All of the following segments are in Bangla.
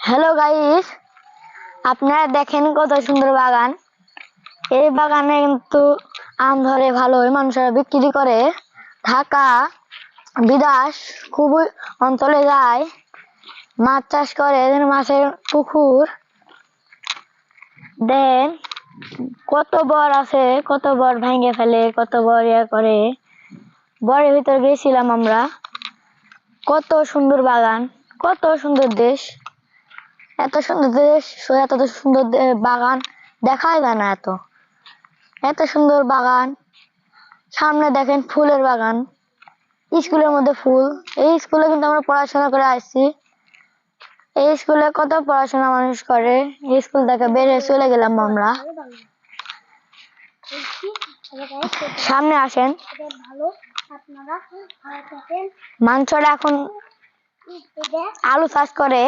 হ্যালো গাইস, আপনারা দেখেন কত সুন্দর বাগান। এই বাগানে কিন্তু আম ধরে ভালোই, মানুষরা বিক্রি করে। ঢাকা বিদেশ খুবই অঞ্চলে যায়, মাছ চাষ করে, মাছের পুকুর দেন কত বড় আছে, কত বড় ভেঙে ফেলে, কত বড় ইয়ে করে। বড়ের ভিতর গেছিলাম আমরা। কত সুন্দর বাগান, কত সুন্দর দেশ, এত সুন্দর দেশ, এত সুন্দর বাগান দেখাই যায় না। এত এত সুন্দর বাগান। সামনে দেখেন ফুলের বাগান, স্কুলের মধ্যে ফুল। এই স্কুলে কিন্তু আমরা পড়াশোনা করে আসছি। এই স্কুলে কত পড়াশোনা মানুষ করে। এই স্কুল থেকে বেরিয়ে চলে গেলাম আমরা। সামনে আসেন। মানুষরা এখন আলু চাষ করে,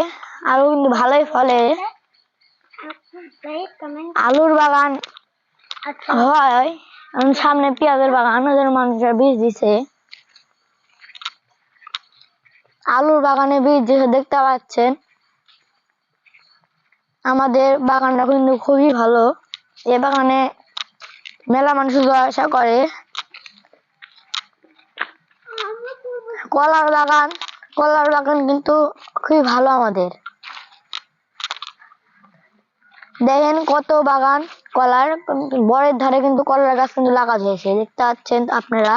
আলু কিন্তু ভালোই ফলে। আলুর বাগান হয়, সামনে পেঁয়াজের বাগান, ওদের মানুষরা বীজ দিছে। আলুর বাগানে বীজ দিছে, দেখতে পাচ্ছেন। আমাদের বাগানটা কিন্তু খুবই ভালো। এ বাগানে মেলা মানুষ যাওয়া আসা করে। কলার বাগান, কলার বাগান কিন্তু খুবই ভালো আমাদের। দেখেন কত বাগান কলার, বরের ধারে কিন্তু কলার গাছ কিন্তু লাগানো হয়েছে, দেখতে পাচ্ছেন আপনারা।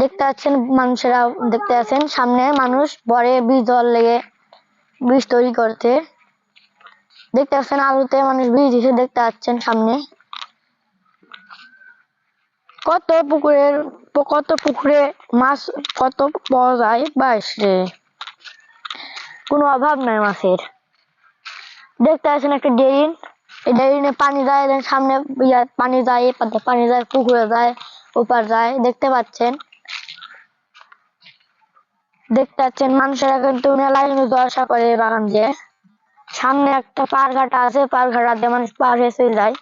দেখতে পাচ্ছেন, মানুষেরা দেখতে পাচ্ছেন। সামনে মানুষ বরে বীজ জল লেগে বীজ তৈরি করতে। দেখতে পাচ্ছেন আলুতে মানুষ বীজ দিছে, দেখতে পাচ্ছেন সামনে। কত পুকুরে মাছ কত পাওয়া যায়, বাস রে, কোনো অভাব নাই মাছের। দেখতে পাচ্ছেন একটা ড্রেন, এই ড্রেনে পানি যায়, সামনে পানি যায়, পানি যায়, পুকুরে যায়, ওপার যায়, দেখতে পাচ্ছেন। দেখতে পাচ্ছেন মানুষেরা কিন্তু মেলায় যাওয়া আসা করে বাগান দিয়ে। সামনে একটা পার ঘাটা আছে, পার ঘাটা দিয়ে মানুষ পার হয়ে চলে যায়।